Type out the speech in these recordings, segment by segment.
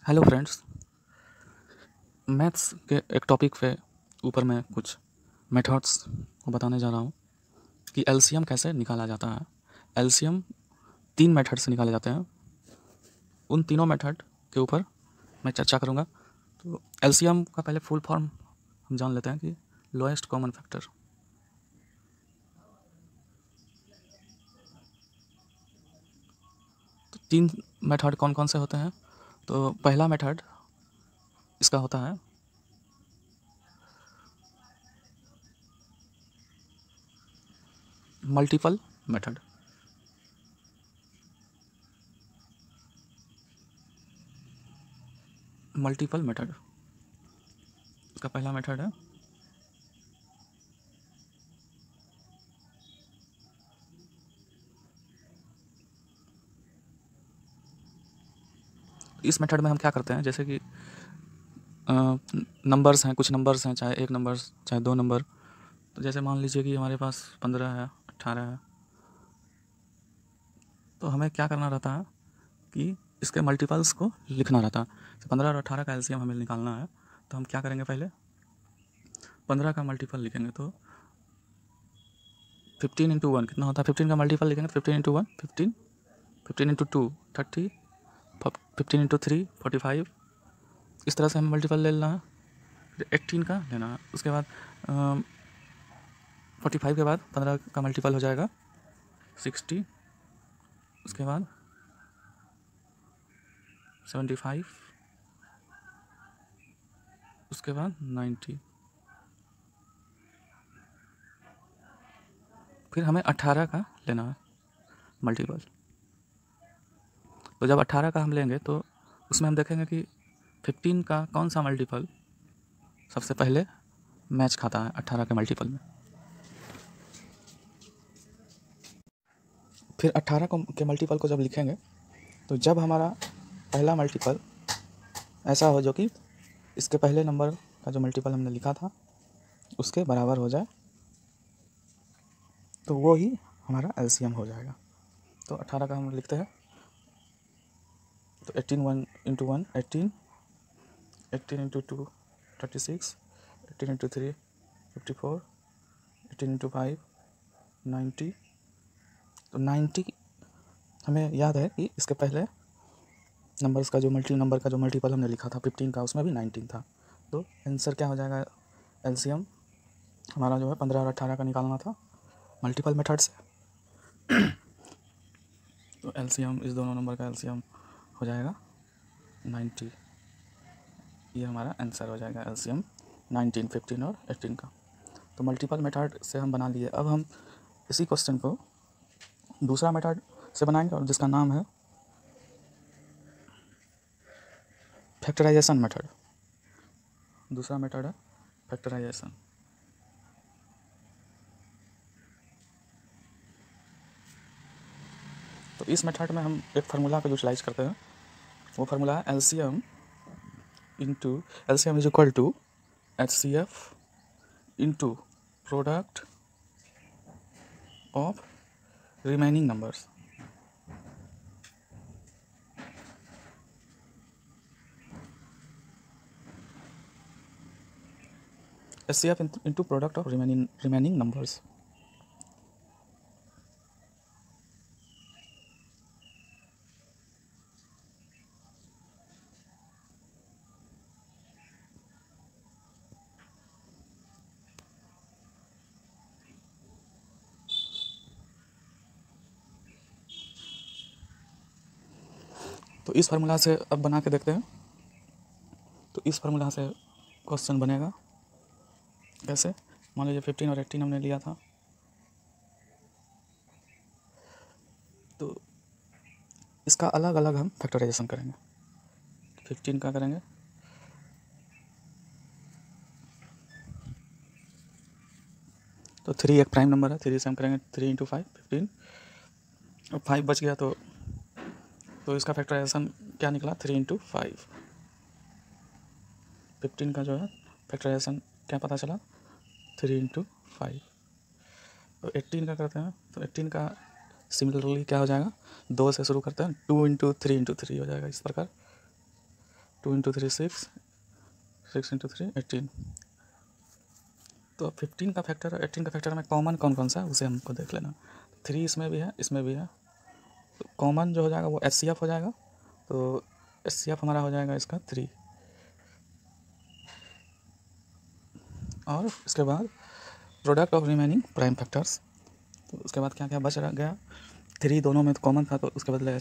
Hello friends. Maths के एक topic पे ऊपर मैं कुछ मेथड्स को बताने जा रहा हूँ कि एलसीएम कैसे निकाला जाता है। एलसीएम 3 मेथड से निकाले जाते हैं। उन तीनों मेथड के ऊपर मैं चर्चा करूँगा। तो एलसीएम का पहले फुल फॉर्म हम जान लेते हैं कि लोएस्ट कॉमन फैक्टर। तो 3 मेथड कौन कौन से होते हैं। तो पहला मेथड इसका होता है मल्टीपल मेथड। मल्टीपल मेथड इसका पहला मेथड है। इस मेथड में हम क्या करते हैं, जैसे कि नंबर्स हैं, कुछ नंबर्स हैं, चाहे एक नंबर चाहे 2 नंबर। तो जैसे मान लीजिए कि हमारे पास 15 है, 18 है, तो हमें क्या करना रहता है कि इसके मल्टीपल्स को लिखना रहता है। तो 15 और 18 का एलसीएम हमें निकालना है। तो हम क्या करेंगे, पहले 15 का मल्टीपल लिखेंगे तो 15 इंटू 1 कितना होता है। 15 का मल्टीपल लिखेंगे तो 15 इंटू 1 15, 15 इंटू 2 30, 15 इंटू 3 45। इस तरह से हमें मल्टीपल ले लेना है। फिर 18 का लेना है। उसके बाद 45 के बाद 15 का मल्टीपल हो जाएगा 60। उसके बाद 75। उसके बाद 90। फिर हमें 18 का लेना है मल्टीपल। तो जब 18 का हम लेंगे तो उसमें हम देखेंगे कि 15 का कौन सा मल्टीपल सबसे पहले मैच खाता है 18 के मल्टीपल में। फिर 18 के मल्टीपल को जब लिखेंगे तो जब हमारा पहला मल्टीपल ऐसा हो जो कि इसके पहले नंबर का जो मल्टीपल हमने लिखा था उसके बराबर हो जाए, तो वो ही हमारा एलसीएम हो जाएगा। तो 18 का हम लिखते हैं तो 18 1 इंटू 1 18, 18 इंटू 2 36, 18 इंटू 3 54, 18 इंटू 5 90। तो 90 हमें याद है कि इसके पहले नंबर का जो मल्टीपल हमने लिखा था 15 का, उसमें भी 19 था। तो आंसर क्या हो जाएगा, एलसीएम हमारा जो है 15 और 18 का निकालना था मल्टीपल मेथड से। तो एलसीएम इस दोनों नंबर का एलसीएम हो जाएगा 90। ये हमारा आंसर हो जाएगा एलसीएम 19, 15 और 18 का। तो मल्टीपल मेथड से हम बना लिए। अब हम इसी क्वेश्चन को दूसरा मेथड से बनाएंगे और जिसका नाम है फैक्टराइजेशन मेथड। दूसरा मेथड है फैक्टराइजेशन। तो इस मेथड में हम एक फार्मूला को यूटिलाइज करते हैं। वो फार्मूला है LCM is equal to HCF into product of remaining numbers. HCF into product of remaining numbers. तो इस फार्मूला से अब बना के देखते हैं। तो इस फार्मूला से क्वेश्चन बनेगा कैसे। मान लीजिए 15 और 18 हमने लिया था, तो इसका अलग अलग हम फैक्टराइजेशन करेंगे। 15 का करेंगे तो 3 एक प्राइम नंबर है, 3 से हम करेंगे 3 इंटू 5 15। और 5 बच गया तो इसका फैक्टराइजेशन क्या निकला, 3 इंटू 5। 15 का जो है फैक्टराइजेशन क्या पता चला, 3 इंटू 5। तो 18 का करते हैं तो 18 का सिमिलरली क्या हो जाएगा, 2 से शुरू करते हैं, 2 इंटू 3 इंटू 3 हो जाएगा इस प्रकार। 2 इंटू 3 6, 6 इंटू 3 18। तो 15 का फैक्टर और 18 का फैक्टर में कॉमन कौन कौन सा है उसे हमको देख लेना। 3 इसमें भी है, इसमें भी है, तो कॉमन जो हो जाएगा वो HCF हो जाएगा। तो HCF हमारा हो जाएगा इसका 3। और इसके बाद product of remaining prime factors. तो उसके बाद क्या क्या बच गया, 3 दोनों में तो कॉमन था, तो उसके बदले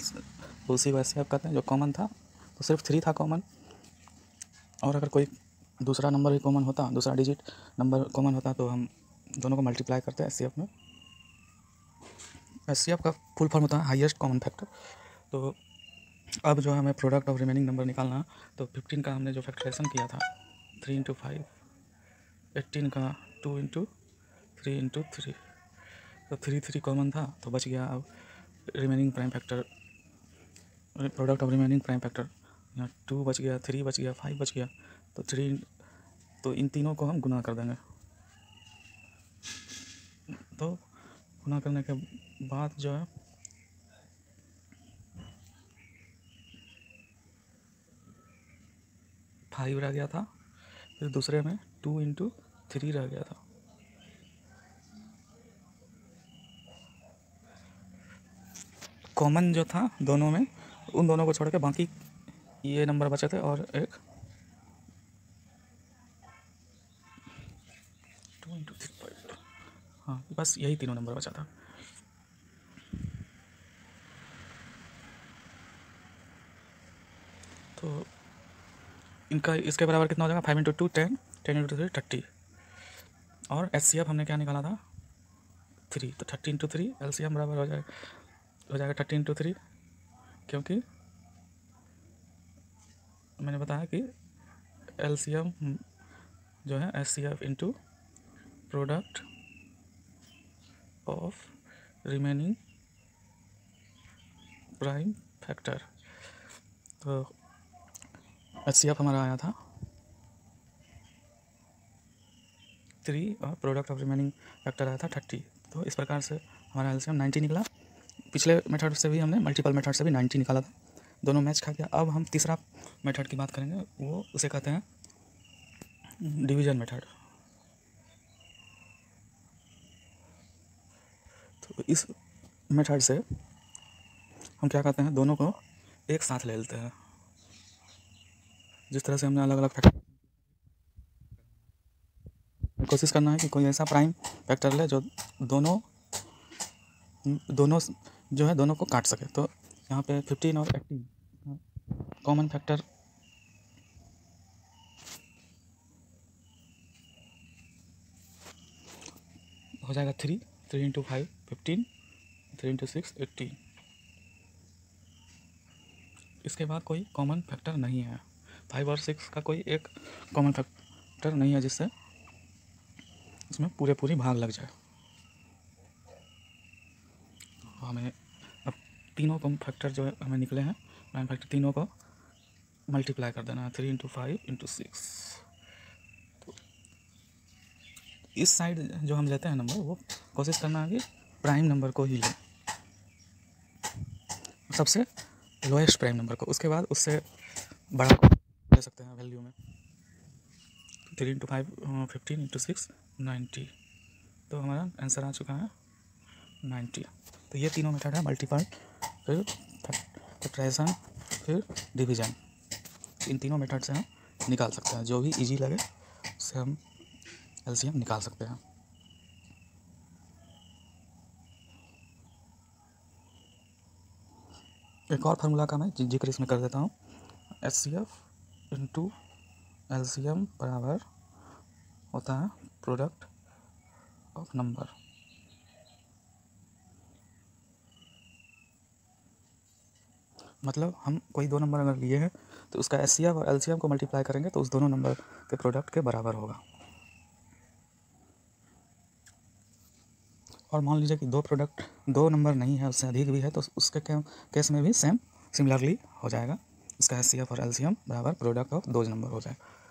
उसी को HCF कहते हैं। जो कॉमन था तो सिर्फ 3 था कॉमन, और अगर कोई दूसरा नंबर भी कॉमन होता, दूसरा डिजिट नंबर कॉमन होता, तो हम दोनों को मल्टीप्लाई करते हैं HCF में। HCF का फुल फॉर्म होता है हाईएस्ट कॉमन फैक्टर। तो अब जो हमें प्रोडक्ट ऑफ रिमेनिंग नंबर निकालना है, तो 15 का हमने जो फैक्टराइजेशन किया था 3 इंटू 5, 18 का 2 इंटू 3 इंटू 3, तो 3 कॉमन था, तो बच गया अब remaining prime factor, product of remaining prime factor. यहाँ 2 बच गया, 3 बच गया, 5 बच गया, तो 3, तो इन तीनों को हम गुना कर देंगे। तो गुना करने के बाद जो है 5 रह गया था, फिर दूसरे में 2 इंटू 3 रह गया था। कॉमन जो था दोनों में, उन दोनों को छोड़ के बाकी ये नंबर बचे थे, और एक 2 इंटू 3 5, हाँ बस यही तीनों नंबर बचा था। तो इनका इसके बराबर कितना हो जाएगा, 5 इंटू 2 10, 10 इंटू 3 30, और HCF हमने क्या निकाला था 3, तो 30 इंटू 3 LCM बराबर हो जाएगा 30 इंटू 3, क्योंकि मैंने बताया कि LCM जो है HCF into product of remaining prime factor. तो HCF हमारा आया था 3 और प्रोडक्ट ऑफ रिमेनिंग फैक्टर आया था 30। तो इस प्रकार से हमारा LCM 90 निकला। पिछले मेथड से भी हमने मल्टीपल मेथड से भी 90 निकाला था, दोनों मैच खा गया। अब हम तीसरा मेथड की बात करेंगे, वो उसे कहते हैं डिवीजन मेथड। तो इस मेथड से हम क्या कहते हैं, दोनों को एक साथ ले लेते हैं। जिस तरह से हमने अलग अलग फैक्टर कोशिश करना है कि कोई ऐसा प्राइम फैक्टर ले जो दोनों जो है दोनों को काट सके। तो यहाँ पे 15 और 18 कॉमन फैक्टर हो जाएगा 3 इंटू 5 15, 3 इंटू 6 18। इसके बाद कोई कॉमन फैक्टर नहीं है, 5 और 6 का कोई एक कॉमन फैक्टर नहीं है जिससे इसमें पूरी भाग लग जाए। हमें अब तीनों कॉमन फैक्टर जो है हमें निकले हैं प्राइम फैक्टर, तीनों को मल्टीप्लाई कर देना है 3 इंटू 5 इंटू 6। तो इस साइड जो हम लेते हैं नंबर, वो कोशिश करना है कि प्राइम नंबर को ही लें, सबसे लोएस्ट प्राइम नंबर को, उसके बाद उससे बड़ा को ले सकते हैं वैल्यू में। 3 इंटू 5 15 इंटू 6 90, तो हमारा आंसर आ चुका है 90। तो ये तीनों मेथड है, मल्टीपल, फिर फैक्टराइजेशन, फिर डिवीजन। इन तीनों मेथड से हम निकाल सकते हैं, जो भी इजी लगे उससे हम LCM निकाल सकते हैं। एक और फार्मूला का मैं जिक्र इसमें कर देता हूँ, HCF इंटू LCM बराबर होता है प्रोडक्ट ऑफ नंबर। मतलब हम कोई दो नंबर अगर लिए हैं तो उसका HCF और LCM को मल्टीप्लाई करेंगे तो उस दोनों नंबर के प्रोडक्ट के बराबर होगा। और मान लीजिए कि दो नंबर नहीं है, उससे अधिक भी है, तो उसके केस में भी सिमिलरली हो जाएगा, उसका HCF और LCM बराबर प्रोडक्ट ऑफ दो नंबर हो जाएगा।